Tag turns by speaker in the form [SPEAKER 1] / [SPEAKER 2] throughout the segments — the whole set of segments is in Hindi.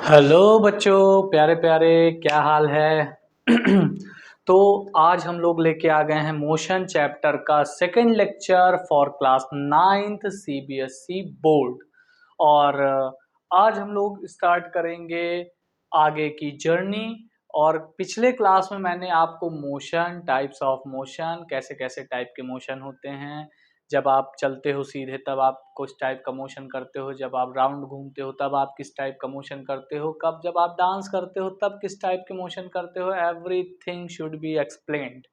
[SPEAKER 1] हेलो बच्चों, प्यारे प्यारे, क्या हाल है। तो आज हम लोग लेके आ गए हैं मोशन चैप्टर का second lecture for class 9th CBSE board. और आज हम लोग स्टार्ट करेंगे आगे की जर्नी। और पिछले क्लास में मैंने आपको मोशन, टाइप्स ऑफ मोशन, कैसे कैसे टाइप के मोशन होते हैं, जब आप चलते हो सीधे तब आप कुछ टाइप का मोशन करते हो, जब आप राउंड घूमते हो तब आप किस टाइप का मोशन करते हो, कब जब आप डांस करते हो तब किस टाइप के मोशन करते हो, एवरीथिंग शुड बी एक्सप्लेन्ड।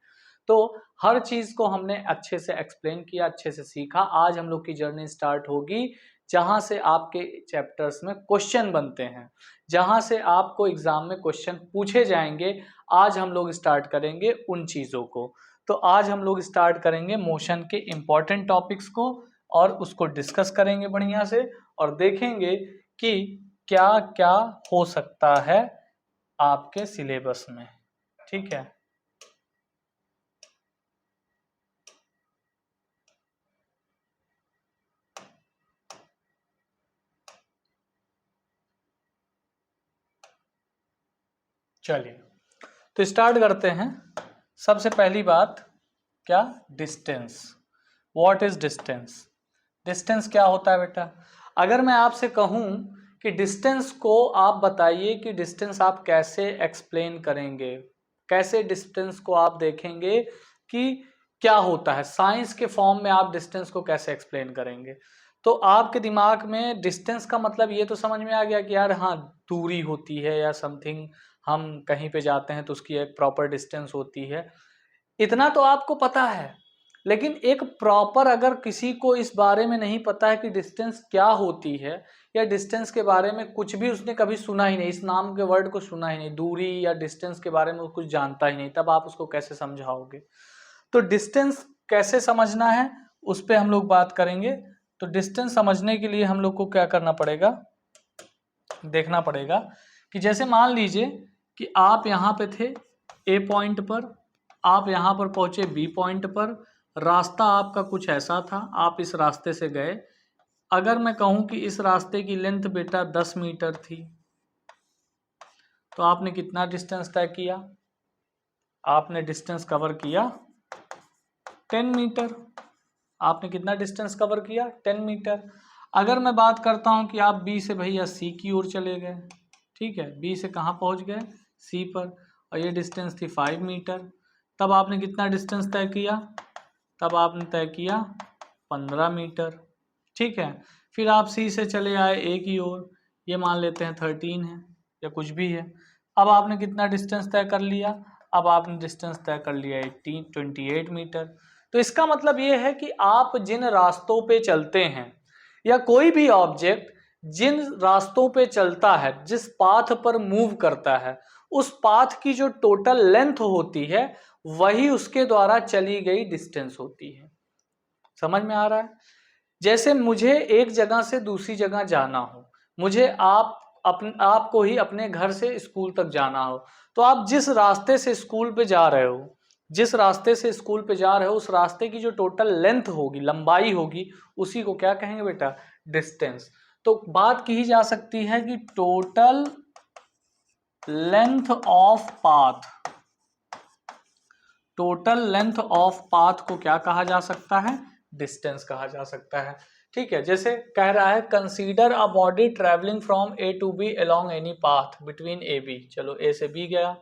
[SPEAKER 1] तो हर चीज को हमने अच्छे से एक्सप्लेन किया, अच्छे से सीखा। आज हम लोग की जर्नी स्टार्ट होगी जहां से आपके चैप्टर्स में क्वेश्चन बनते हैं, जहां से आपको एग्जाम में क्वेश्चन पूछे जाएंगे। आज हम लोग स्टार्ट करेंगे उन चीजों को। तो आज हम लोग स्टार्ट करेंगे मोशन के इम्पोर्टेंट टॉपिक्स को और उसको डिस्कस करेंगे बढ़िया से, और देखेंगे कि क्या क्या हो सकता है आपके सिलेबस में। ठीक है, चलिए तो स्टार्ट करते हैं। सबसे पहली बात, क्या? Distance. What is distance? Distance क्या होता है बेटा? अगर मैं आपसे कहूं कि डिस्टेंस को आप बताइए कि डिस्टेंस आप कैसे एक्सप्लेन करेंगे, कैसे डिस्टेंस को आप देखेंगे कि क्या होता है, साइंस के फॉर्म में आप डिस्टेंस को कैसे एक्सप्लेन करेंगे? तो आपके दिमाग में डिस्टेंस का मतलब ये तो समझ में आ गया कि यार हाँ, दूरी होती है या समथिंग, हम कहीं पे जाते हैं तो उसकी एक प्रॉपर डिस्टेंस होती है। इतना तो आपको पता है। लेकिन एक प्रॉपर, अगर किसी को इस बारे में नहीं पता है कि डिस्टेंस क्या होती है, या डिस्टेंस के बारे में कुछ भी उसने कभी सुना ही नहीं, इस नाम के वर्ड को सुना ही नहीं, दूरी या डिस्टेंस के बारे में वो कुछ जानता ही नहीं, तब आप उसको कैसे समझाओगे? तो डिस्टेंस कैसे समझना है उस पर हम लोग बात करेंगे। तो डिस्टेंस समझने के लिए हम लोग को क्या करना पड़ेगा, देखना पड़ेगा कि जैसे मान लीजिए कि आप यहाँ पे थे ए पॉइंट पर, आप यहाँ पर पहुंचे बी पॉइंट पर, रास्ता आपका कुछ ऐसा था, आप इस रास्ते से गए। अगर मैं कहूँ कि इस रास्ते की लेंथ बेटा 10 मीटर थी, तो आपने कितना डिस्टेंस तय किया? आपने डिस्टेंस कवर किया 10 मीटर। आपने कितना डिस्टेंस कवर किया? 10 मीटर। अगर मैं बात करता हूं कि आप बी से भैया सी की ओर चले गए, ठीक है, बी से कहाँ पहुंच गए? सी पर, और ये डिस्टेंस थी 5 मीटर, तब आपने कितना डिस्टेंस तय किया? तब आपने तय किया 15 मीटर। ठीक है, फिर आप सी से चले आए ए की ओर, ये मान लेते हैं 13 है या कुछ भी है। अब आपने कितना डिस्टेंस तय कर लिया? अब आपने डिस्टेंस तय कर लिया 28 मीटर। तो इसका मतलब ये है कि आप जिन रास्तों पे चलते हैं, या कोई भी ऑब्जेक्ट जिन रास्तों पे चलता है, जिस पाथ पर मूव करता है, उस पाथ की जो टोटल लेंथ होती है वही उसके द्वारा चली गई डिस्टेंस होती है। समझ में आ रहा है? जैसे मुझे एक जगह से दूसरी जगह जाना हो, मुझे आपको ही अपने घर से स्कूल तक जाना हो, तो आप जिस रास्ते से स्कूल पे जा रहे हो, जिस रास्ते से स्कूल पे जा रहे हो, उस रास्ते की जो टोटल लेंथ होगी, लंबाई होगी, उसी को क्या कहेंगे बेटा? डिस्टेंस। तो बात की जा सकती है कि total length of path, total length of path को क्या कहा जा सकता है? डिस्टेंस कहा जा सकता है। ठीक है, जैसे कह रहा है consider a body travelling from A to B along any path between A B, चलो ए से बी गया,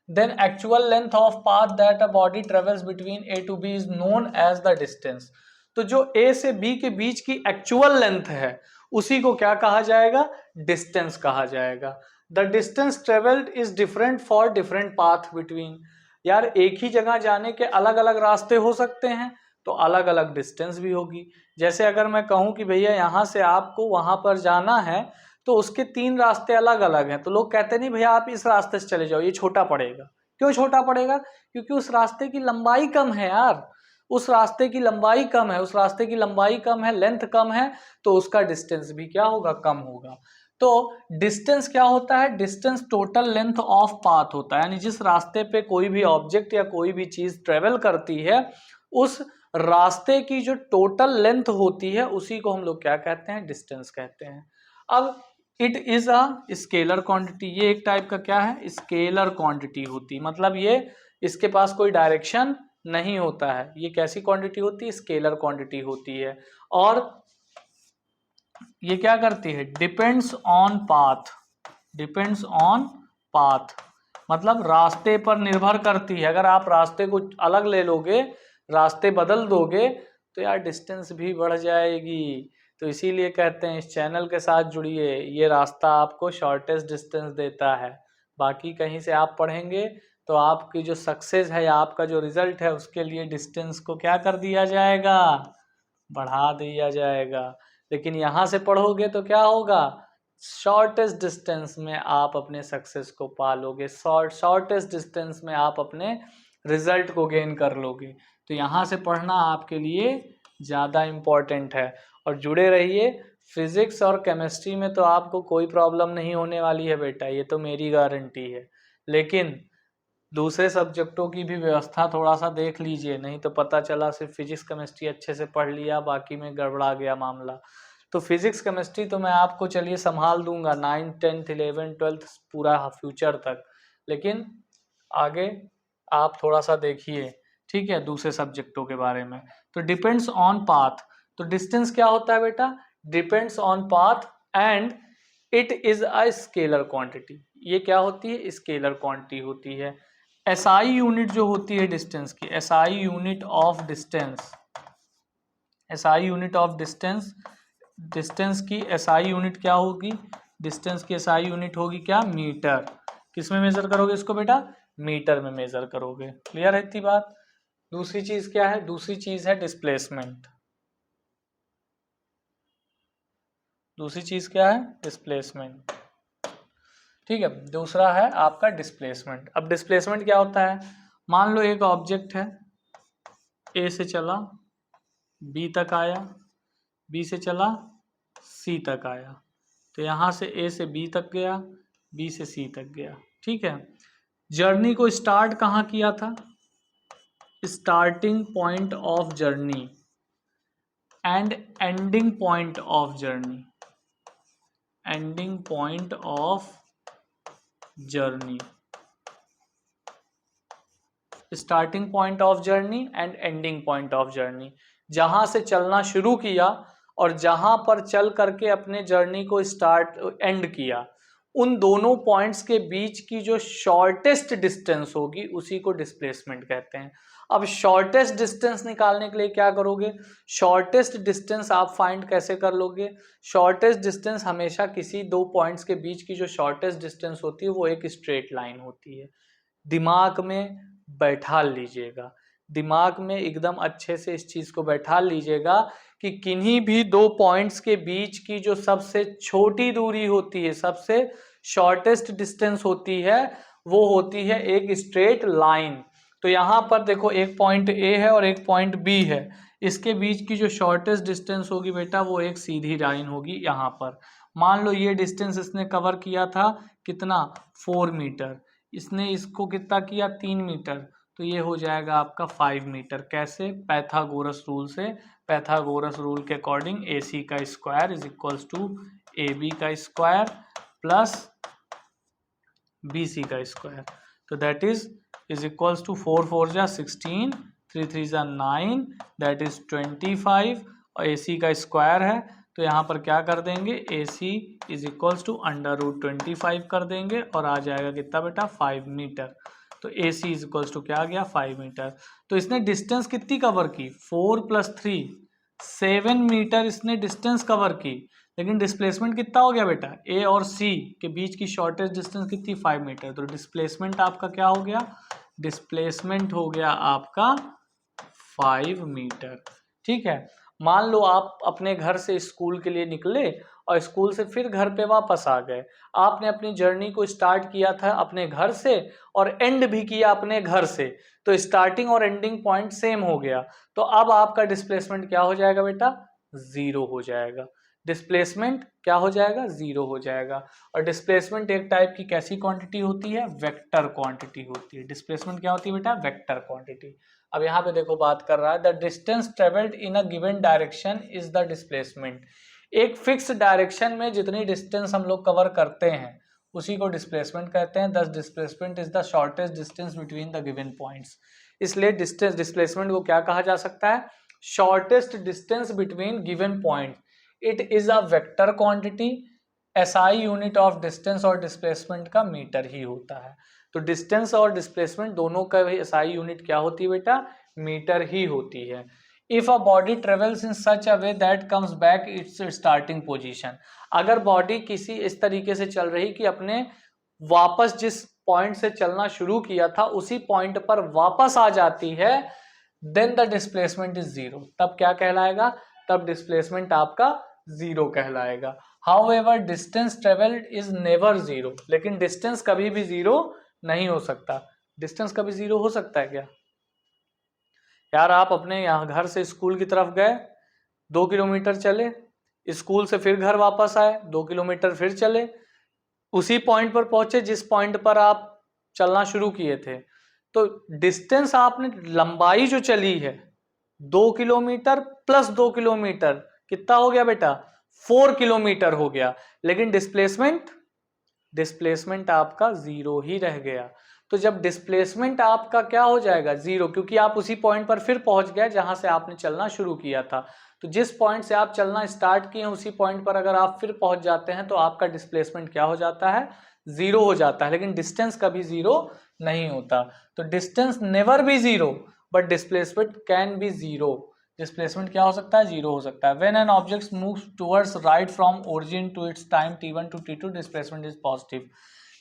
[SPEAKER 1] then actual length of path that a body travels between A to B is known as the distance. तो जो ए से बी के बीच की एक्चुअल लेंथ है उसी को क्या कहा जाएगा? डिस्टेंस कहा जाएगा। The distance travelled is different for different path between. यार एक ही जगह जाने के अलग अलग रास्ते हो सकते हैं, तो अलग अलग डिस्टेंस भी होगी। जैसे अगर मैं कहूं कि भैया यहाँ से आपको वहां पर जाना है, तो उसके 3 रास्ते अलग अलग हैं, तो लोग कहते नहीं भैया आप इस रास्ते से चले जाओ, ये छोटा पड़ेगा। क्यों छोटा पड़ेगा? क्योंकि उस रास्ते की लंबाई कम है यार, उस रास्ते की लंबाई कम है, उस रास्ते की लंबाई कम है, लेंथ कम है, तो उसका डिस्टेंस भी क्या होगा? कम होगा। तो डिस्टेंस क्या होता है? Distance total length of path होता है, यानी जिस रास्ते पे कोई भी ऑब्जेक्ट या कोई भी चीज ट्रेवल करती है, उस रास्ते की जो टोटल लेंथ होती है उसी को हम लोग क्या कहते हैं? डिस्टेंस कहते हैं। अब it is a scalar quantity, ये एक टाइप का क्या है, स्केलर क्वांटिटी होती, मतलब ये इसके पास कोई डायरेक्शन नहीं होता है, ये कैसी क्वांटिटी होती है, स्केलर क्वांटिटी होती है। और ये क्या करती है, depends on path, depends on path, मतलब रास्ते पर निर्भर करती है। अगर आप रास्ते को अलग ले लोगे, रास्ते बदल दोगे, तो यार डिस्टेंस भी बढ़ जाएगी। तो इसीलिए कहते हैं इस चैनल के साथ जुड़िए, ये रास्ता आपको शॉर्टेस्ट डिस्टेंस देता है। बाकी कहीं से आप पढ़ेंगे तो आपकी जो सक्सेस है या आपका जो रिजल्ट है उसके लिए डिस्टेंस को क्या कर दिया जाएगा, बढ़ा दिया जाएगा। लेकिन यहाँ से पढ़ोगे तो क्या होगा, शॉर्टेस्ट डिस्टेंस में आप अपने सक्सेस को पालोगे, शॉर्टेस्ट डिस्टेंस में आप अपने रिजल्ट को गेन कर लोगे। तो यहाँ से पढ़ना आपके लिए ज़्यादा इम्पोर्टेंट है। और जुड़े रहिए, फिजिक्स और केमिस्ट्री में तो आपको कोई प्रॉब्लम नहीं होने वाली है बेटा, ये तो मेरी गारंटी है। लेकिन दूसरे सब्जेक्टों की भी व्यवस्था थोड़ा सा देख लीजिए, नहीं तो पता चला सिर्फ फिजिक्स केमिस्ट्री अच्छे से पढ़ लिया, बाकी में गड़बड़ा गया मामला। तो फिजिक्स केमिस्ट्री तो मैं आपको चलिए संभाल दूंगा 9th 10th 11th 12th पूरा फ्यूचर तक, लेकिन आगे आप थोड़ा सा देखिए, ठीक है, दूसरे सब्जेक्टों के बारे में। तो डिपेंड्स ऑन पाथ, तो डिस्टेंस क्या होता है बेटा, depends on path and it is a scalar quantity, ये क्या होती है, स्केलर क्वांटिटी होती है। एसआई यूनिट जो होती है डिस्टेंस की, SI unit of distance, SI unit of distance, distance की एसआई यूनिट क्या होगी, डिस्टेंस की एसआई यूनिट होगी क्या, मीटर। किस में मेजर करोगे इसको बेटा, मीटर में मेजर करोगे। क्लियर है इतनी बात। दूसरी चीज क्या है, दूसरी चीज है डिस्प्लेसमेंट, दूसरी चीज क्या है, डिस्प्लेसमेंट, ठीक है। दूसरा है आपका डिस्प्लेसमेंट। अब डिस्प्लेसमेंट क्या होता है, मान लो एक ऑब्जेक्ट है, ए से चला बी तक आया, बी से चला सी तक आया, तो यहाँ से ए से बी तक गया, बी से सी तक गया, ठीक है। जर्नी को स्टार्ट कहाँ किया था, starting point of journey and ending point of journey, ending point of journey, starting point of journey and ending point of journey, जहां से चलना शुरू किया और जहां पर चल करके अपने जर्नी को स्टार्ट एंड किया, उन दोनों पॉइंट्स के बीच की जो शॉर्टेस्ट डिस्टेंस होगी उसी को डिस्प्लेसमेंट कहते हैं। अब शॉर्टेस्ट डिस्टेंस निकालने के लिए क्या करोगे, शॉर्टेस्ट डिस्टेंस आप फाइंड कैसे कर लोगे, शॉर्टेस्ट डिस्टेंस हमेशा किसी दो पॉइंट्स के बीच की जो शॉर्टेस्ट डिस्टेंस होती है वो एक स्ट्रेट लाइन होती है। दिमाग में बैठा लीजिएगा, दिमाग में एकदम अच्छे से इस चीज को बैठा लीजिएगा कि किन्हीं भी दो पॉइंट्स के बीच की जो सबसे छोटी दूरी होती है, सबसे शॉर्टेस्ट डिस्टेंस होती है, वो होती है एक स्ट्रेट लाइन। तो यहाँ पर देखो एक पॉइंट ए है और एक पॉइंट बी है, इसके बीच की जो शॉर्टेस्ट डिस्टेंस होगी बेटा वो एक सीधी लाइन होगी। यहाँ पर मान लो ये डिस्टेंस इसने कवर किया था कितना, 4 मीटर, इसने इसको कितना किया, 3 मीटर, तो ये हो जाएगा आपका 5 मीटर। कैसे, पैथागोरस रूल से, पैथागोरस रूल के अकॉर्डिंग ए सी का square is equals to A B का स्क्वायर प्लस बी सी का स्क्वायर, तो दैट इज इक्वल्स टू 4 4 जा 16, 3 3 जा 9, दैट इज 25, और ए सी का स्क्वायर है तो यहाँ पर क्या कर देंगे, ए सी इज इक्वल्स टू √25 कर देंगे और आ जाएगा कितना बेटा, 5 मीटर। तो ए सी इज इक्वल्स टू क्या आ गया, 5 मीटर। तो इसने डिस्टेंस कितनी कवर की, 4 + 3 7 मीटर इसने डिस्टेंस कवर की, लेकिन डिस्प्लेसमेंट कितना हो गया बेटा, ए और सी के बीच की शॉर्टेस्ट डिस्टेंस कितनी, 5 मीटर। तो डिस्प्लेसमेंट आपका क्या हो गया, डिस्प्लेसमेंट हो गया आपका 5 मीटर, ठीक है। मान लो आप अपने घर से स्कूल के लिए निकले और स्कूल से फिर घर पे वापस आ गए, आपने अपनी जर्नी को स्टार्ट किया था अपने घर से और एंड भी किया अपने घर से, तो स्टार्टिंग और एंडिंग पॉइंट सेम हो गया, तो अब आपका डिस्प्लेसमेंट क्या हो जाएगा बेटा, 0 हो जाएगा। डिस्प्लेसमेंट क्या हो जाएगा, 0 हो जाएगा। और डिस्प्लेसमेंट एक टाइप की कैसी क्वांटिटी होती है, वेक्टर क्वांटिटी होती है। डिस्प्लेसमेंट क्या होती है बेटा, वेक्टर क्वांटिटी। अब यहाँ पे देखो बात कर रहा है the distance travelled in a given direction is the displacement, एक फिक्स डायरेक्शन में जितनी डिस्टेंस हम लोग कवर करते हैं उसी को डिस्प्लेसमेंट कहते हैं। दस displacement is the shortest distance between the given points. इसलिए डिस्टेंस डिस्प्लेसमेंट को क्या कहा जा सकता है? Shortest distance between given point. It is a vector quantity. SI unit of distance और डिस्प्लेसमेंट का मीटर ही होता है। तो डिस्टेंस और डिस्प्लेसमेंट दोनों का एसआई यूनिट क्या होती है बेटा? मीटर ही होती है। If a body travels in such a way that comes back it's starting position, अगर बॉडी किसी इस तरीके से चल रही कि अपने वापस जिस पॉइंट से चलना शुरू किया था उसी पॉइंट पर वापस आ जाती है, then the displacement is zero. तब क्या कहलाएगा? तब डिस्प्लेसमेंट आपका जीरो कहलाएगा। However distance travelled is never zero, लेकिन डिस्टेंस कभी भी जीरो नहीं हो सकता। डिस्टेंस कभी जीरो हो सकता है क्या? यार आप अपने यहाँ घर से स्कूल की तरफ गए, 2 किलोमीटर चले, स्कूल से फिर घर वापस आए, 2 किलोमीटर फिर चले, उसी पॉइंट पर पहुंचे जिस पॉइंट पर आप चलना शुरू किए थे। तो डिस्टेंस आपने लंबाई जो चली है 2 किलोमीटर प्लस 2 किलोमीटर कितना हो गया बेटा? 4 किलोमीटर हो गया। लेकिन डिस्प्लेसमेंट आपका जीरो ही रह गया। तो जब डिस्प्लेसमेंट आपका क्या हो जाएगा? जीरो, क्योंकि आप उसी पॉइंट पर फिर पहुंच गए जहां से आपने चलना शुरू किया था। तो जिस पॉइंट से आप चलना स्टार्ट किए उसी पॉइंट पर अगर आप फिर पहुंच जाते हैं तो आपका डिस्प्लेसमेंट क्या हो जाता है? जीरो हो जाता है। लेकिन डिस्टेंस कभी जीरो नहीं होता। तो distance never be zero but displacement can be zero. Displacement क्या हो सकता है? जीरो हो सकता है। When an object moves towards right from origin to its time t1 to t2 displacement is positive.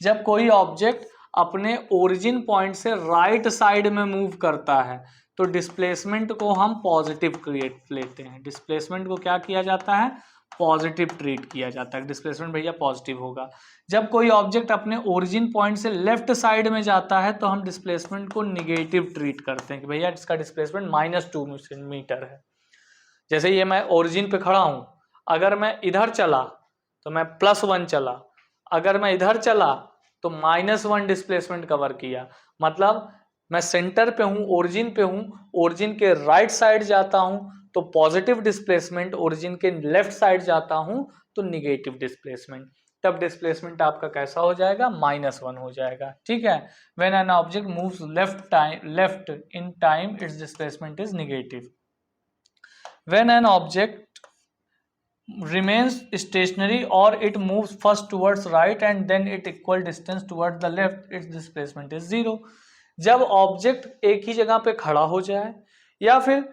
[SPEAKER 1] जब कोई ऑब्जेक्ट अपने ओरिजिन पॉइंट से राइट साइड में मूव करता है तो डिस्प्लेसमेंट को हम पॉजिटिव क्रिएट लेते हैं। डिस्प्लेसमेंट को क्या किया जाता है? पॉजिटिव ट्रीट किया जाता है। डिस्प्लेसमेंट भैया पॉजिटिव होगा। जब कोई ऑब्जेक्ट अपने ओरिजिन पॉइंट से लेफ्ट साइड में जाता है तो हम डिस्प्लेसमेंट को निगेटिव ट्रीट करते हैं कि भैया इसका डिस्प्लेसमेंट -2 मीटर है। जैसे ये मैं ओरिजिन पे खड़ा हूं, अगर मैं इधर चला तो मैं +1 चला, अगर मैं इधर चला तो -1 डिस्प्लेसमेंट कवर किया। मतलब मैं सेंटर पे हूं, ओरिजिन पे हूं, ओरिजिन के राइट साइड जाता हूं तो पॉजिटिव डिस्प्लेसमेंट, ओरिजिन के लेफ्ट साइड जाता हूं तो निगेटिव डिस्प्लेसमेंट। तब डिस्प्लेसमेंट आपका कैसा हो जाएगा? -1 हो जाएगा। ठीक है। When an object moves left in time it's displacement is negative. When an object remains stationary or it moves first towards right and then it equal distance towards the left, its displacement is zero। जब ऑब्जेक्ट एक ही जगह पे खड़ा हो जाए या फिर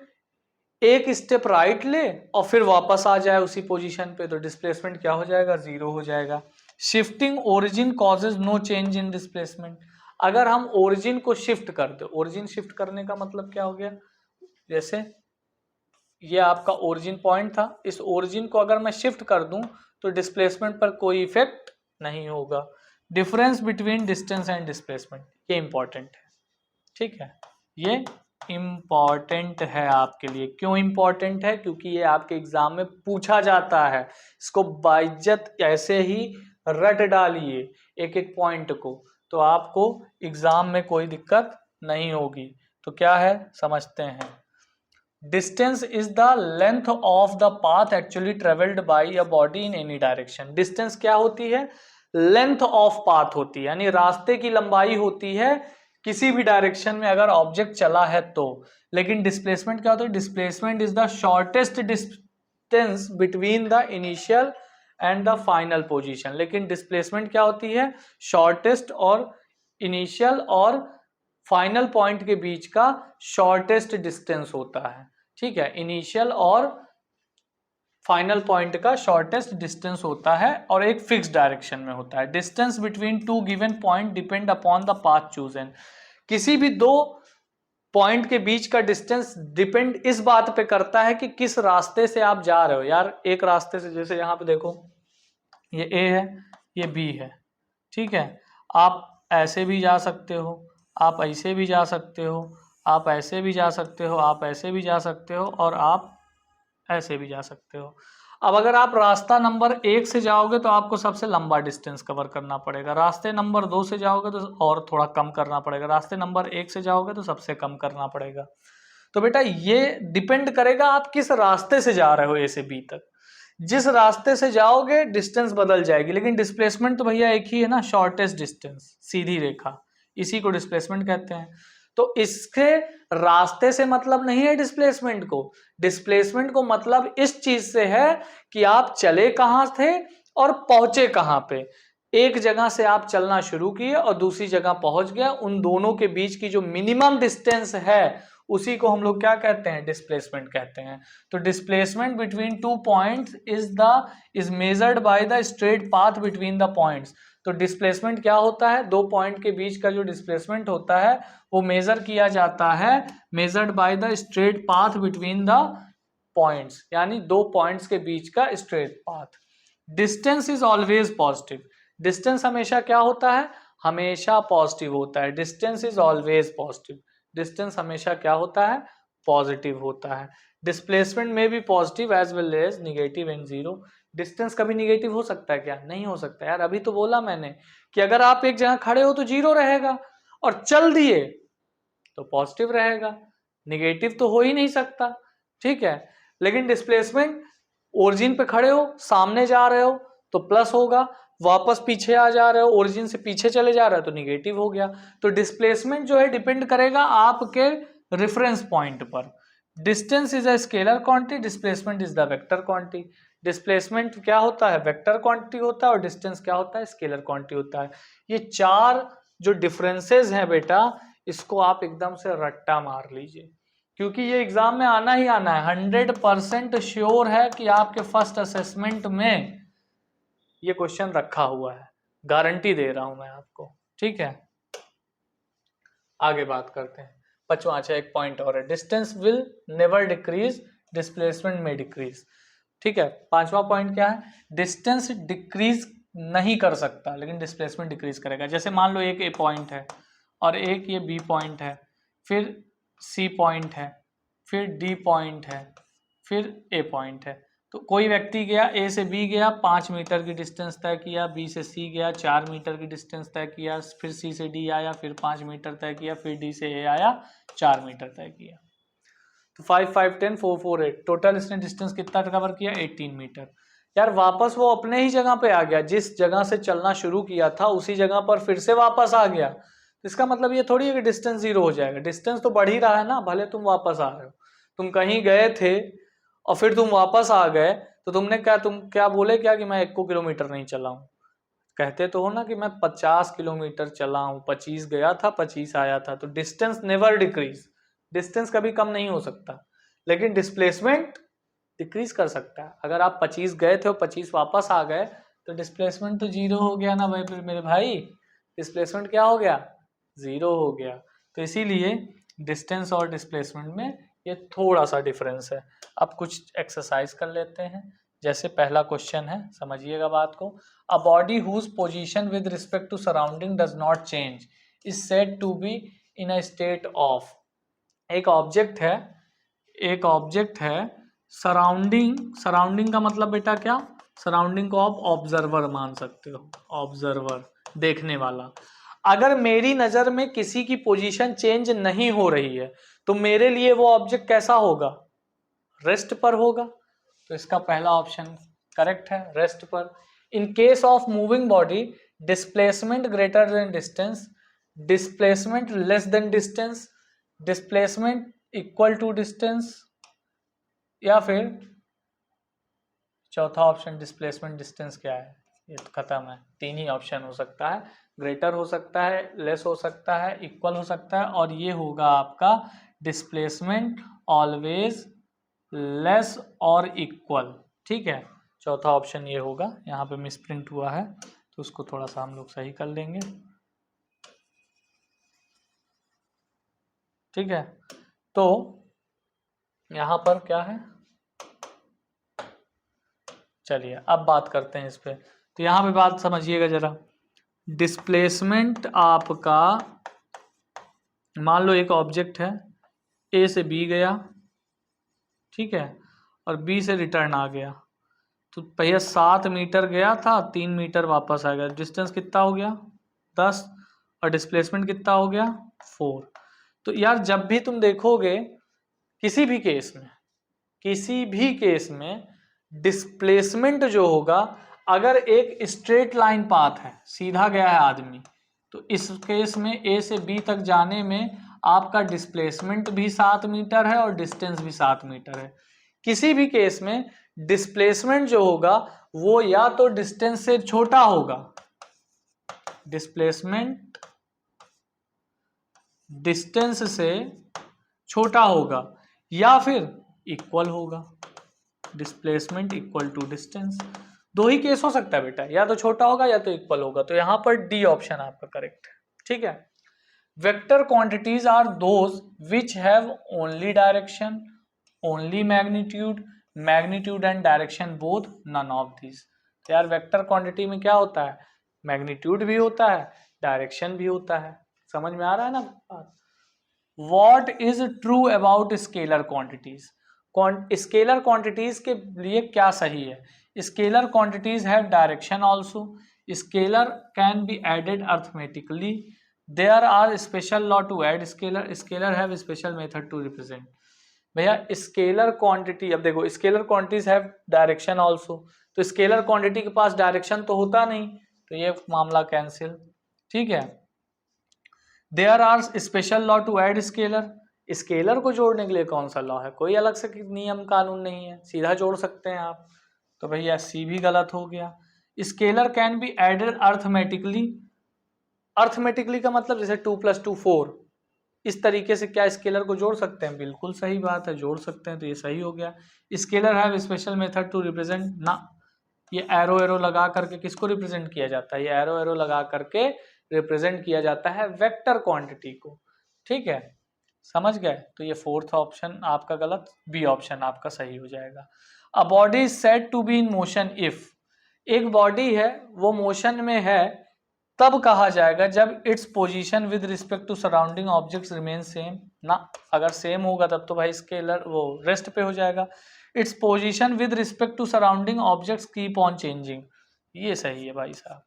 [SPEAKER 1] एक स्टेप राइट ले और फिर वापस आ जाए उसी पोजीशन पे तो डिस्प्लेसमेंट क्या हो जाएगा? जीरो हो जाएगा। Shifting origin causes no change in displacement. अगर हम ओरिजिन को शिफ्ट कर दे, ओरिजिन शिफ्ट करने का मतलब क्या हो गया? जैसे ये आपका ओरिजिन पॉइंट था, इस ओरिजिन को अगर मैं शिफ्ट कर दूं तो डिस्प्लेसमेंट पर कोई इफेक्ट नहीं होगा। Difference between distance and displacement, ये इंपॉर्टेंट है। ठीक है, ये इंपॉर्टेंट है आपके लिए। क्यों इंपॉर्टेंट है? क्योंकि ये आपके एग्जाम में पूछा जाता है। इसको बाइज्जत ऐसे ही रट डालिए एक एक पॉइंट को, तो आपको एग्जाम में कोई दिक्कत नहीं होगी। तो क्या है समझते हैं। Distance is the length of the path actually travelled by a body in any direction. Distance क्या होती है? लेंथ ऑफ पाथ होती है, यानी रास्ते की लंबाई होती है किसी भी डायरेक्शन में अगर ऑब्जेक्ट चला है तो। लेकिन डिस्प्लेसमेंट क्या होता है? Displacement is the shortest distance between the initial and the final position. लेकिन डिस्प्लेसमेंट क्या होती है? शॉर्टेस्ट और इनिशियल और फाइनल पॉइंट के बीच का शॉर्टेस्ट डिस्टेंस होता है। ठीक है, इनिशियल और फाइनल पॉइंट का शॉर्टेस्ट डिस्टेंस होता है और एक फिक्स डायरेक्शन में होता है। Distance between two given point depend upon the path chosen. किसी भी दो पॉइंट के बीच का डिस्टेंस डिपेंड इस बात पे करता है कि किस रास्ते से आप जा रहे हो। यार एक रास्ते से, जैसे यहाँ पे देखो ये A है, ये B है। ठीक है, आप ऐसे भी जा सकते हो, आप ऐसे भी जा सकते हो, आप ऐसे भी जा सकते हो, आप ऐसे भी जा सकते हो और आप ऐसे भी जा सकते हो। अब अगर आप रास्ता नंबर 1 से जाओगे तो आपको सबसे लंबा डिस्टेंस कवर करना पड़ेगा, रास्ते नंबर 2 से जाओगे तो और थोड़ा कम करना पड़ेगा, रास्ते नंबर 1 से जाओगे तो सबसे कम करना पड़ेगा। तो बेटा ये डिपेंड करेगा आप किस रास्ते से जा रहे हो A से B तक। जिस रास्ते से जाओगे डिस्टेंस बदल जाएगी, लेकिन डिस्प्लेसमेंट तो भैया एक ही है ना, शॉर्टेस्ट डिस्टेंस, सीधी रेखा, इसी को डिस्प्लेसमेंट कहते हैं। तो इसके रास्ते से मतलब नहीं है डिस्प्लेसमेंट को, डिस्प्लेसमेंट को मतलब इस चीज से है कि आप चले कहां थे और पहुंचे कहां पे। एक जगह से आप चलना शुरू किए और दूसरी जगह पहुंच गया, उन दोनों के बीच की जो मिनिमम डिस्टेंस है उसी को हम लोग क्या कहते हैं, डिस्प्लेसमेंट कहते हैं। तो displacement between two points is measured by the straight path between the points. तो डिस्प्लेसमेंट क्या होता है, दो पॉइंट के बीच का जो डिस्प्लेसमेंट होता है वो मेजर किया जाता है, measured by the straight path between the points, यानी दो पॉइंट्स के बीच का straight path. Distance is always positive, distance हमेशा क्या होता है, हमेशा पॉजिटिव होता है। Distance is always positive, distance हमेशा क्या होता है, पॉजिटिव होता है। डिस्प्लेसमेंट में भी positive as well as negative and zero. Distance कभी निगेटिव हो सकता है क्या, नहीं हो सकता यार। अभी तो बोला मैंने कि अगर आप एक जगह खड़े हो तो जीरो रहेगा और चल दिए तो पॉजिटिव रहेगा, निगेटिव तो हो ही नहीं सकता, ठीक है। लेकिन डिस्प्लेसमेंट, ओरिजिन पे खड़े हो, सामने जा रहे हो तो प्लस होगा, वापस पीछे आ जा रहे हो, ओरिजिन से पीछे चले जा रहे हो तो निगेटिव हो गया। तो डिस्प्लेसमेंट जो है डिपेंड करेगा आपके रेफरेंस पॉइंट पर। Distance is a scalar quantity, displacement is the vector quantity. Displacement क्या होता है, वेक्टर क्वांटिटी होता है, और डिस्टेंस क्या होता है, स्केलर क्वांटिटी होता है। ये चार जो डिफरेंसेस हैं बेटा, इसको आप एकदम से रट्टा मार लीजिए, क्योंकि ये एग्जाम में आना ही आना है। 100% श्योर है कि आपके फर्स्ट असेसमेंट में ये क्वेश्चन रखा हुआ है, गारंटी दे रहा हूं मैं आपको, ठीक है। आगे बात करते हैं। पांचवा, अच्छा एक पॉइंट और है, distance will never decrease, displacement में डिक्रीज, ठीक है। पांचवा पॉइंट क्या है, डिस्टेंस डिक्रीज नहीं कर सकता लेकिन डिस्प्लेसमेंट डिक्रीज करेगा। जैसे मान लो एक ए पॉइंट है और एक ये बी पॉइंट है, फिर सी पॉइंट है, फिर डी पॉइंट है, फिर ए पॉइंट है। तो कोई व्यक्ति गया, ए से बी गया, 5 मीटर की डिस्टेंस तय किया, बी से सी गया, 4 मीटर की डिस्टेंस तय किया, फिर सी से डी आया, फिर 5 मीटर तय किया, फिर डी से ए आया, 4 मीटर तय किया। तो 5 5 10 4 4 8, टोटल इसने डिस्टेंस कितना कवर किया, 18 मीटर। यार वापस वो अपने ही जगह पे आ गया, जिस जगह से चलना शुरू किया था उसी जगह पर फिर से वापस आ गया। इसका मतलब ये थोड़ी है कि डिस्टेंस जीरो हो जाएगा, डिस्टेंस तो बढ़ ही रहा है ना, भले तुम वापस आ रहे हो। तुम कहीं गए थे और फिर तुम वापस आ गए तो तुम क्या बोले क्या कि मैं 1 किलोमीटर नहीं चला हूं, कहते तो हो ना कि मैं 50 किलोमीटर चला हूं, 25 गया था 25 आया था। तो डिस्टेंस नेवर डिक्रीज, डिस्टेंस कभी कम नहीं हो सकता, लेकिन डिस्प्लेसमेंट डिक्रीज कर सकता है। अगर आप 25 गए थे और 25 वापस आ गए तो डिस्प्लेसमेंट तो जीरो हो गया ना भाई, फिर मेरे भाई डिस्प्लेसमेंट क्या हो गया, जीरो हो गया। तो इसीलिए डिस्टेंस और डिस्प्लेसमेंट में ये थोड़ा सा डिफरेंस है। अब कुछ एक्सरसाइज कर लेते हैं। जैसे पहला क्वेश्चन है, समझिएगा बात को। A body whose position with respect to surrounding does not change is said to be in a state of. एक ऑब्जेक्ट है, एक ऑब्जेक्ट है, सराउंडिंग का मतलब बेटा क्या, सराउंडिंग को आप ऑब्जर्वर मान सकते हो, ऑब्जर्वर, देखने वाला। अगर मेरी नजर में किसी की पोजीशन चेंज नहीं हो रही है तो मेरे लिए वो ऑब्जेक्ट कैसा होगा, रेस्ट पर होगा। तो इसका पहला ऑप्शन करेक्ट है, रेस्ट पर। In case of moving body, displacement greater than distance, displacement less than distance, displacement equal to distance, या फिर चौथा ऑप्शन डिस्प्लेसमेंट डिस्टेंस क्या है, ये तो खत्म है। 3 ही ऑप्शन हो सकता है, ग्रेटर हो सकता है, लेस हो सकता है, इक्वल हो सकता है, और ये होगा आपका डिस्प्लेसमेंट ऑलवेज लेस और इक्वल, ठीक है। चौथा ऑप्शन ये होगा, यहाँ पे मिसप्रिंट हुआ है तो उसको थोड़ा सा हम लोग सही कर लेंगे, ठीक है। तो यहाँ पर क्या है, चलिए अब बात करते हैं इस पे। तो यहाँ पे बात समझिएगा जरा, डिस्प्लेसमेंट आपका, मान लो एक ऑब्जेक्ट है, ए से बी गया, ठीक है, और बी से रिटर्न आ गया। तो भैया 7 मीटर गया था, 3 मीटर वापस आ गया, डिस्टेंस कितना हो गया 10, और डिस्प्लेसमेंट कितना हो गया 4। तो यार जब भी तुम देखोगे किसी भी केस में डिस्प्लेसमेंट जो होगा, अगर एक स्ट्रेट लाइन पाथ है, सीधा गया है आदमी, तो इस केस में ए से बी तक जाने में आपका डिस्प्लेसमेंट भी 7 मीटर है और डिस्टेंस भी 7 मीटर है। किसी भी केस में डिस्प्लेसमेंट जो होगा वो या तो डिस्टेंस से छोटा होगा, डिस्प्लेसमेंट डिस्टेंस से छोटा होगा, या फिर इक्वल होगा, डिस्प्लेसमेंट इक्वल टू डिस्टेंस। दो ही केस हो सकता है बेटा, या तो छोटा होगा या तो इक्वल होगा, तो यहां पर डी ऑप्शन आपका करेक्ट है। ठीक है। Vector quantities are those which have only direction, only magnitude, magnitude and direction both, none of this. तो यार वेक्टर क्वांटिटी में क्या होता है, मैग्नीट्यूड भी होता है, डायरेक्शन भी होता है। समझ में आ रहा है ना बात। What is true about scalar quantities? Scalar quantities के लिए क्या सही है? Scalar quantities have direction also, scalar can be added arithmetically, there are special law to add scalar, scalar have special method to represent. भैया स्केलर क्वांटिटी, अब देखो scalar quantities have direction also, तो स्केलर क्वांटिटी के पास डायरेक्शन तो होता नहीं, तो ये मामला कैंसिल। ठीक है। There are special law to add scalar, scalar को जोड़ने के लिए कौन सा लॉ है, कोई अलग से नियम कानून नहीं है, सीधा जोड़ सकते हैं आप। तो भैया सी भी गलत हो गया। स्केलर कैन बी एडेड अर्थमेटिकली, अर्थमेटिकली का मतलब जैसे 2 + 2 4, इस तरीके से क्या स्केलर को जोड़ सकते हैं? बिल्कुल सही बात है, जोड़ सकते हैं, तो ये सही हो गया। Scalar have special method to represent ना, ये एरो एरो लगा करके किसको रिप्रेजेंट किया जाता है? ये एरो एरो लगा करके रिप्रेजेंट किया जाता है वेक्टर क्वांटिटी को। ठीक है, समझ गए? तो ये फोर्थ ऑप्शन आपका गलत, बी ऑप्शन आपका सही हो जाएगा। A body is said to be in motion if, एक बॉडी है वो मोशन में है तब कहा जाएगा जब its position with respect to surrounding objects remain same ना, अगर सेम होगा तब तो भाई स्केलर वो रेस्ट पे हो जाएगा। Its position with respect to surrounding objects keep on changing, ये सही है भाई साहब।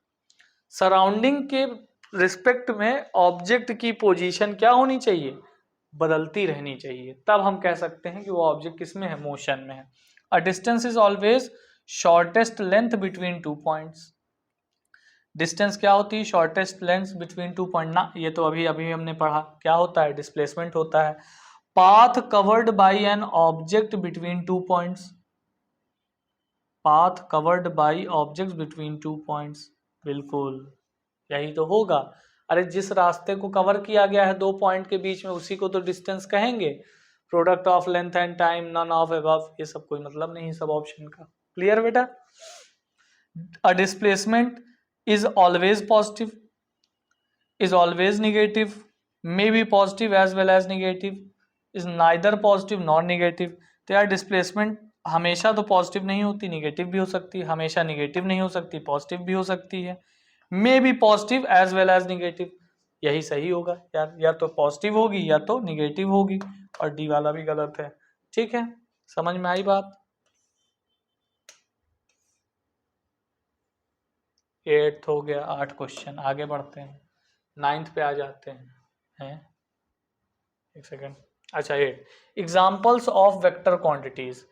[SPEAKER 1] सराउंडिंग के रिस्पेक्ट में ऑब्जेक्ट की पोजीशन क्या होनी चाहिए? बदलती रहनी चाहिए, तब हम कह सकते हैं कि वो ऑब्जेक्ट किस में है? मोशन में है। A distance is always shortest length between 2 points, distance क्या होती है? शॉर्टेस्ट लेंथ बिटवीन 2 पॉइंट ना, ये तो अभी अभी हमने पढ़ा, क्या होता है? डिस्प्लेसमेंट होता है। Path covered by an object between 2 points, path covered by objects between 2 points, बिल्कुल यही तो होगा। अरे जिस रास्ते को कवर किया गया है 2 पॉइंट के बीच में, उसी को तो डिस्टेंस कहेंगे। Product of length and time, none of above, ये सब कोई मतलब नहीं सब ऑप्शन का। क्लियर बेटा? A displacement is always positive, is always negative, may be positive as well as negative, is neither positive nor negative। तो यार डिस्प्लेसमेंट हमेशा तो पॉजिटिव नहीं होती, निगेटिव भी हो सकती है, हमेशा निगेटिव नहीं हो सकती, पॉजिटिव भी हो सकती है। May be positive as well as negative, यही सही होगा यार, या तो पॉजिटिव होगी या तो निगेटिव होगी, और डी वाला भी गलत है। ठीक है, समझ में आई बात? 8th हो गया, 8 क्वेश्चन, आगे बढ़ते हैं, 9th पे आ जाते हैं। एक सेकेंड, अच्छा 8 एग्जाम्पल्स ऑफ वेक्टर क्वांटिटीज।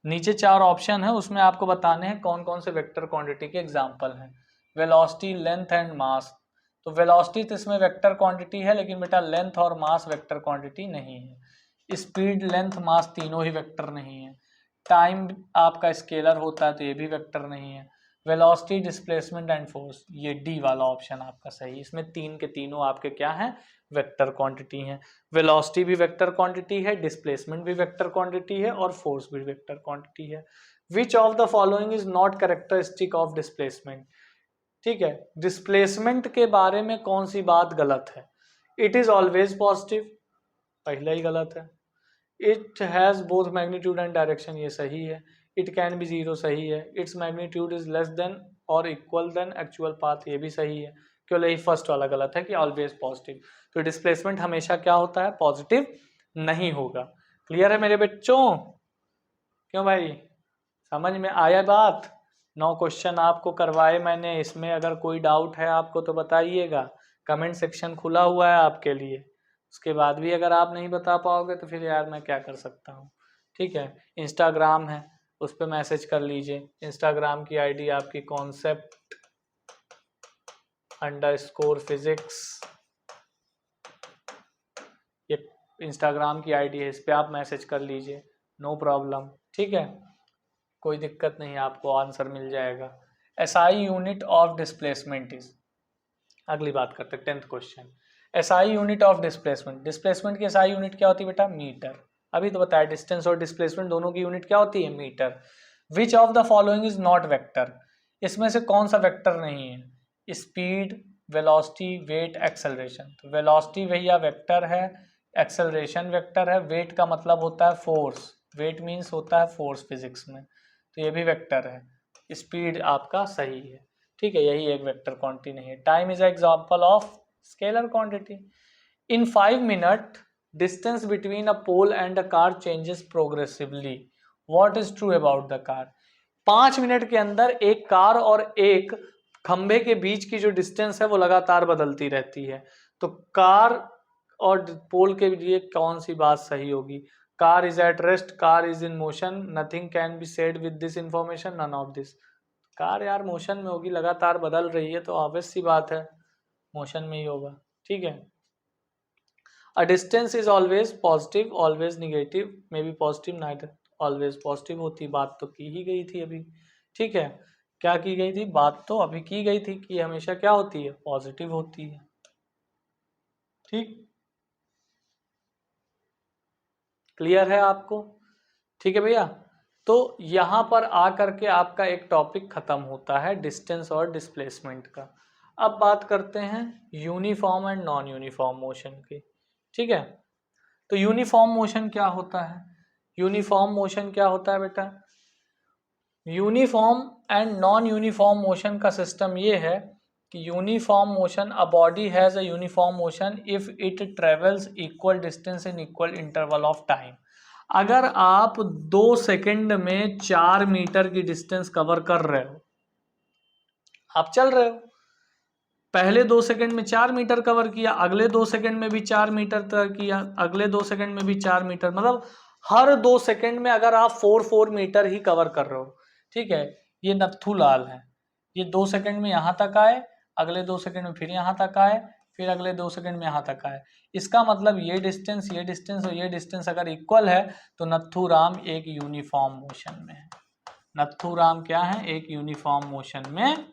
[SPEAKER 1] नीचे 4 ऑप्शन है, उसमें आपको बताने हैं कौन कौन से वेक्टर क्वांटिटी के एग्जाम्पल हैं। Velocity, length and mass. तो वेलोसिटी तो इसमें वेक्टर क्वांटिटी है, लेकिन बेटा लेंथ और मास वेक्टर क्वांटिटी नहीं है। स्पीड, लेंथ, मास तीनों ही वेक्टर नहीं है। टाइम आपका स्केलर होता है, तो ये भी वेक्टर नहीं है। वेलोसिटी, डिस्प्लेसमेंट एंड फोर्स, ये डी वाला ऑप्शन आपका सही। इसमें 3 के तीनों आपके क्या हैं? वेक्टर क्वांटिटी हैं। वेलोसिटी भी वेक्टर क्वांटिटी है, डिस्प्लेसमेंट भी वेक्टर क्वांटिटी है, और फोर्स भी वेक्टर क्वांटिटी है। विच of the following is not characteristic of displacement? ठीक है, डिस्प्लेसमेंट के बारे में कौन सी बात गलत है? इट इज ऑलवेज पॉजिटिव, पहला ही गलत है। It has both magnitude and direction, ये सही है। इट कैन बी जीरो, सही है। Its magnitude is less than और इक्वल देन एक्चुअल पाथ, ये भी सही है। केवल यही फर्स्ट वाला गलत है कि ऑलवेज पॉजिटिव। तो डिस्प्लेसमेंट हमेशा क्या होता है? पॉजिटिव नहीं होगा। क्लियर है मेरे बच्चों? क्यों भाई, समझ में आया बात? 9 क्वेश्चन आपको करवाए मैंने, इसमें अगर कोई डाउट है आपको तो बताइएगा, कमेंट सेक्शन खुला हुआ है आपके लिए। उसके बाद भी अगर आप नहीं बता पाओगे तो फिर यार मैं क्या कर सकता हूँ। ठीक है, इंस्टाग्राम है, उस पर मैसेज कर लीजिए। इंस्टाग्राम की आईडी आपकी concept_physics, ये इंस्टाग्राम की आईडी है, इस पर आप मैसेज कर लीजिए, नो प्रॉब्लम, ठीक है, कोई दिक्कत नहीं, आपको आंसर मिल जाएगा। SI unit of displacement is, अगली बात करते हैं 10th question. SI unit of displacement, displacement की एसआई यूनिट क्या होती है बेटा? मीटर। अभी तो बताया डिस्टेंस और डिस्प्लेसमेंट दोनों की यूनिट क्या होती है? Metre. Which of the following is not vector, इसमें से कौन सा वेक्टर नहीं है? Speed, velocity, weight, acceleration. तो वेलोसिटी भैया वेक्टर है, एक्सेलरेशन वेक्टर है, वेट का मतलब होता है फोर्स, वेट मीन्स होता है फोर्स फिजिक्स में, तो ये भी वेक्टर है। स्पीड आपका सही है, ठीक है, यही एक वेक्टर क्वांटिटी नहीं है। Time is example of scalar quantity. In 5 minute distance between a pole and a car changes progressively, what is true about the car? 5 minute के अंदर एक कार और एक खंभे के बीच की जो डिस्टेंस है वो लगातार बदलती रहती है, तो कार और पोल के लिए कौन सी बात सही होगी? Car is at rest, car is in motion, nothing can be said with this information, none of this. Car यार मोशन में होगी, लगातार बदल रही है, तो ऑब्वियस सी बात है मोशन में ही होगा, ठीक है। A distance is always positive, always negative, may be positive, night always positive होती, बात तो की ही गई थी अभी, ठीक है, क्या की गई थी? बात तो अभी की गई थी कि हमेशा क्या होती है? पॉजिटिव होती है, ठीक, क्लियर है आपको? ठीक है भैया, तो यहां पर आकर के आपका एक टॉपिक खत्म होता है डिस्टेंस और डिस्प्लेसमेंट का। अब बात करते हैं uniform and non uniform motion की, ठीक है। तो यूनिफॉर्म मोशन क्या होता है? यूनिफॉर्म मोशन क्या होता है बेटा? Uniform and non uniform motion का सिस्टम ये है कि uniform motion, a body has a uniform motion if it travels equal distance in equal interval of time. अगर आप 2 सेकंड में 4 मीटर की डिस्टेंस कवर कर रहे हो, आप चल रहे हो, पहले 2 सेकंड में 4 मीटर कवर किया, अगले 2 सेकंड में भी 4 मीटर तय किया, अगले 2 सेकंड में भी 4 मीटर, मतलब हर 2 सेकंड में अगर आप 4 मीटर ही कवर कर रहे हो, ठीक है। ये नत्थू लाल है, ये 2 सेकंड में यहां तक आए, अगले 2 सेकंड में फिर यहां तक आए, फिर अगले 2 सेकंड में यहां तक आए। इसका मतलब ये डिस्टेंस और ये डिस्टेंस अगर इक्वल है तो नत्थू राम एक यूनिफॉर्म मोशन में है। नत्थू राम क्या है? एक यूनिफॉर्म मोशन में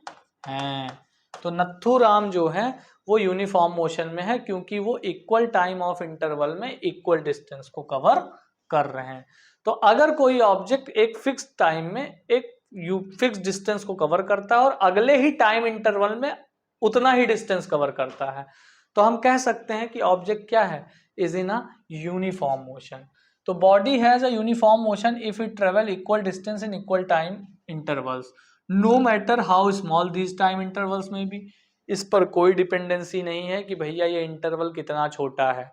[SPEAKER 1] है। तो नत्थू राम जो है वो यूनिफॉर्म मोशन में है क्योंकि वो इक्वल टाइम ऑफ इंटरवल में इक्वल डिस्टेंस को कवर कर रहे हैं। तो अगर कोई ऑब्जेक्ट एक फिक्स टाइम में एक फिक्स डिस्टेंस को कवर करता है और अगले ही टाइम इंटरवल में उतना ही डिस्टेंस कवर करता है, तो हम कह सकते हैं कि ऑब्जेक्ट क्या है? Is in a uniform motion. तो body has a uniform motion if it travel equal distance in equal time intervals, no matter how small these time intervals में भी। इस पर कोई डिपेंडेंसी नहीं है कि भैया ये इंटरवल कितना छोटा है,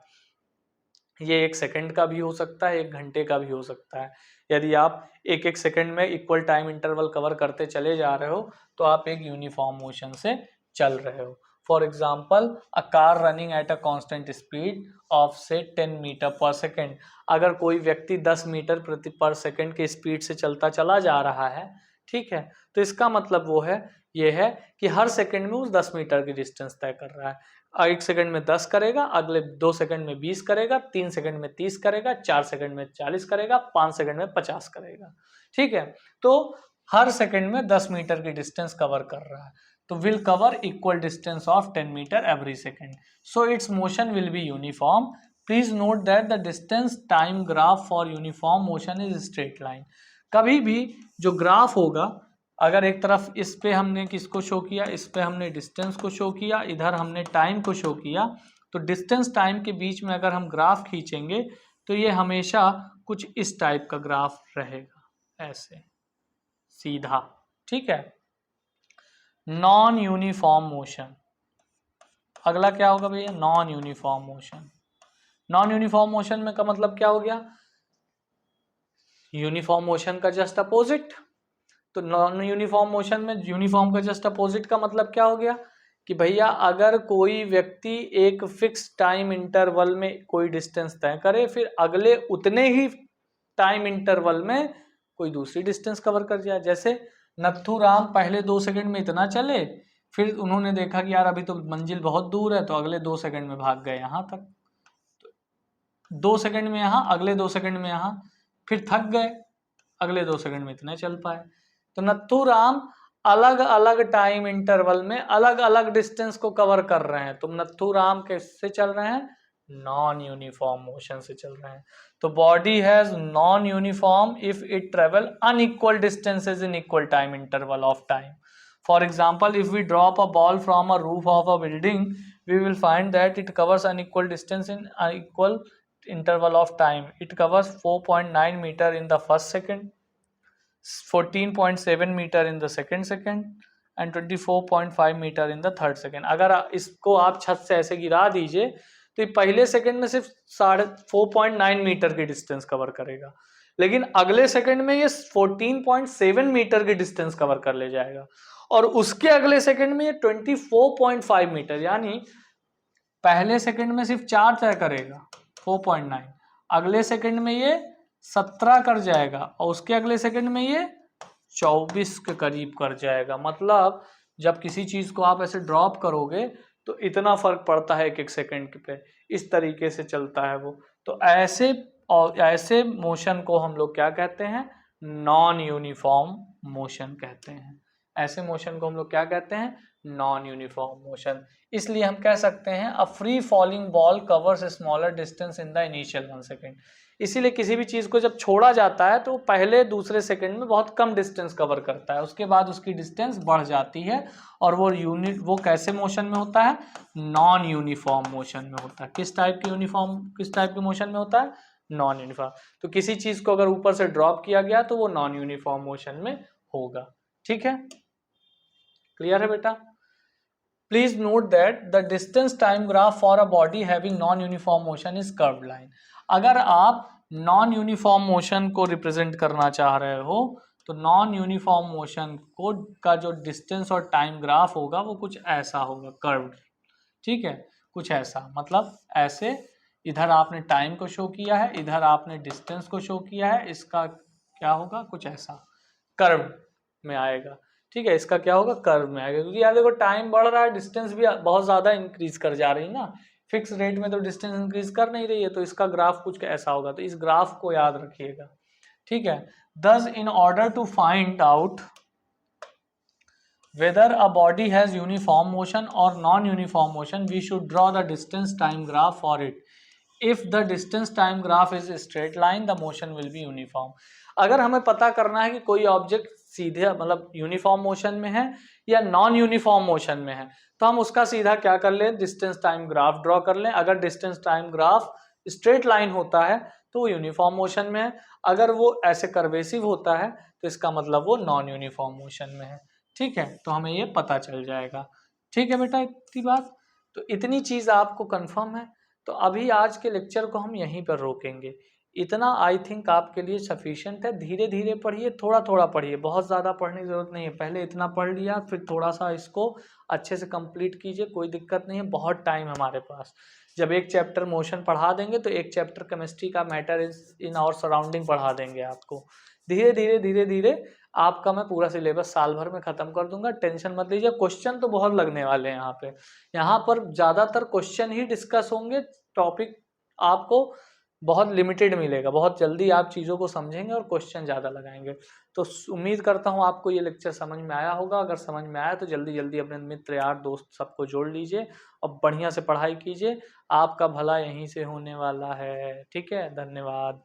[SPEAKER 1] ये 1 सेकंड का भी हो सकता है, 1 घंटे का भी हो सकता है। यदि आप एक एक सेकंड में इक्वल टाइम इंटरवल कवर करते चले जा रहे हो तो आप एक यूनिफॉर्म मोशन से चल रहे हो। For example, a car running at a constant speed of से 10 मीटर पर सेकेंड। अगर कोई व्यक्ति 10 मीटर प्रति पर सेकेंड की स्पीड से चलता चला जा रहा है, ठीक है, तो इसका मतलब वो है, ये है कि हर सेकंड में वो 10 मीटर की डिस्टेंस तय कर रहा है। 1 सेकंड में 10 करेगा, अगले 2 सेकंड में 20 करेगा, 3 सेकंड में 30 करेगा, 4 सेकंड में 40 करेगा, 5 सेकंड में 50 करेगा, ठीक है। तो हर सेकंड में 10 मीटर की डिस्टेंस कवर कर रहा है, तो will cover equal distance of 10 metre every second, so its motion will be uniform. Please note that the distance time graph for uniform motion is straight line. कभी भी जो ग्राफ होगा, अगर एक तरफ इस पे हमने किसको शो किया, इस पे हमने डिस्टेंस को शो किया, इधर हमने टाइम को शो किया, तो डिस्टेंस टाइम के बीच में अगर हम ग्राफ खींचेंगे तो ये हमेशा कुछ इस टाइप का ग्राफ रहेगा, ऐसे सीधा, ठीक है। नॉन यूनिफॉर्म मोशन, अगला क्या होगा भैया? Non uniform motion. Non uniform motion में का मतलब क्या हो गया? यूनिफॉर्म मोशन का जस्ट अपोजिट। तो नॉन यूनिफॉर्म मोशन में यूनिफॉर्म का जस्ट अपोजिट का मतलब क्या हो गया कि भैया अगर कोई व्यक्ति एक फिक्स टाइम इंटरवल में कोई डिस्टेंस तय करे, फिर अगले उतने ही टाइम इंटरवल में कोई दूसरी डिस्टेंस कवर कर जाए। जैसे नथुराम पहले 2 सेकंड में इतना चले, फिर उन्होंने देखा कि यार अभी तो मंजिल बहुत दूर है, तो अगले 2 सेकंड में भाग गए यहाँ तक, 2 सेकंड में यहाँ, अगले 2 सेकंड में यहाँ, फिर थक गए, अगले 2 सेकंड में इतने चल पाए। तो नथुराम अलग अलग टाइम इंटरवल में अलग अलग डिस्टेंस को कवर कर रहे हैं। तो नथुराम कैसे चल रहे हैं? नॉन यूनिफॉर्म मोशन से चल रहे हैं। तो body has non uniform if it travel unequal distances in equal time interval of time. For example, if we drop a ball from a roof of a building, we will find that it covers unequal distance in unequal interval of time. It covers 4.9 meter in the first second, 14.7 meter in the second second and 24.5 meter in the third second. अगर इसको आप छत से ऐसे गिरा दीजिए तो ये पहले सेकंड में सिर्फ 4.9 मीटर की डिस्टेंस कवर करेगा, लेकिन अगले सेकंड में ये 14.7 मीटर की डिस्टेंस कवर कर ले जाएगा, और उसके अगले सेकंड में ये 24.5 मीटर, यानी पहले सेकंड में सिर्फ 4 तय करेगा 4.9, अगले सेकंड में ये 17 कर जाएगा, और उसके अगले सेकंड में ये 24 के करीब कर जाएगा। मतलब जब किसी चीज को आप ऐसे ड्रॉप करोगे तो इतना फर्क पड़ता है एक एक सेकंड पे, इस तरीके से चलता है वो। तो ऐसे मोशन को हम लोग क्या कहते हैं? नॉन यूनिफॉर्म मोशन कहते हैं। ऐसे मोशन को हम लोग क्या कहते हैं? Non uniform motion. इसलिए हम कह सकते हैं a free falling ball covers a smaller distance in the initial 1 second. इसीलिए किसी भी चीज को जब छोड़ा जाता है तो पहले दूसरे सेकंड में बहुत कम डिस्टेंस कवर करता है, उसके बाद उसकी डिस्टेंस बढ़ जाती है, और वो कैसे मोशन में होता है? नॉन यूनिफॉर्म मोशन में होता है। किस टाइप के मोशन में होता है? Non uniform. तो किसी चीज को अगर ऊपर से ड्रॉप किया गया तो वो नॉन यूनिफॉर्म मोशन में होगा। ठीक है, क्लियर है बेटा? Please note that the distance time graph for a body having non uniform motion is curved line. अगर आप नॉन यूनिफॉर्म मोशन को रिप्रेजेंट करना चाह रहे हो तो नॉन यूनिफॉर्म मोशन को का जो डिस्टेंस और टाइम ग्राफ होगा वो कुछ ऐसा होगा, कर्व्ड। ठीक है, कुछ ऐसा, मतलब ऐसे इधर आपने टाइम को शो किया है, इधर आपने डिस्टेंस को शो किया है, इसका क्या होगा? कुछ ऐसा कर्व में आएगा। ठीक है, इसका क्या होगा? कर्व में आएगा, क्योंकि यार देखो टाइम बढ़ रहा है, डिस्टेंस भी बहुत ज्यादा इंक्रीज कर जा रही है ना, फिक्स रेट में तो डिस्टेंस इंक्रीज कर नहीं रही है, तो इसका ग्राफ कुछ ऐसा होगा। तो इस ग्राफ को याद रखिएगा। ठीक है, thus in order to find out whether a body has uniform motion or non-uniform motion, we should draw the distance time graph for it. If the distance time graph is a straight line, the motion will be uniform. अगर हमें पता करना है कि कोई ऑब्जेक्ट सीधे मतलब यूनिफॉर्म मोशन में है या नॉन यूनिफॉर्म मोशन में है, तो हम उसका सीधा क्या कर लें? डिस्टेंस टाइम ग्राफ ड्रॉ कर लें। अगर distance time graph straight line होता है तो वो यूनिफॉर्म मोशन में है, अगर वो ऐसे कर्वेसिव होता है तो इसका मतलब वो नॉन यूनिफॉर्म मोशन में है। ठीक है, तो हमें ये पता चल जाएगा। ठीक है बेटा, इतनी बात, तो इतनी चीज आपको कंफर्म है। तो अभी आज के लेक्चर को हम यहीं पर रोकेंगे। इतना आई थिंक आपके लिए सफिशिएंट है। धीरे धीरे पढ़िए, थोड़ा थोड़ा पढ़िए, बहुत ज़्यादा पढ़ने की ज़रूरत नहीं है। पहले इतना पढ़ लिया, फिर थोड़ा सा इसको अच्छे से कंप्लीट कीजिए, कोई दिक्कत नहीं है, बहुत टाइम हमारे पास। जब एक चैप्टर मोशन पढ़ा देंगे तो एक चैप्टर केमिस्ट्री का मैटर इन आवर सराउंडिंग पढ़ा देंगे आपको। धीरे धीरे धीरे धीरे आपका मैं पूरा सिलेबस साल भर में खत्म कर दूंगा, टेंशन मत लीजिए। क्वेश्चन तो बहुत लगने वाले हैं यहाँ पे, यहाँ पर ज़्यादातर क्वेश्चन ही डिस्कस होंगे, टॉपिक आपको बहुत लिमिटेड मिलेगा, बहुत जल्दी आप चीज़ों को समझेंगे और क्वेश्चन ज़्यादा लगाएंगे। तो उम्मीद करता हूँ आपको ये लेक्चर समझ में आया होगा। अगर समझ में आया तो जल्दी जल्दी अपने मित्र यार दोस्त सबको जोड़ लीजिए और बढ़िया से पढ़ाई कीजिए। आपका भला यहीं से होने वाला है। ठीक है, धन्यवाद।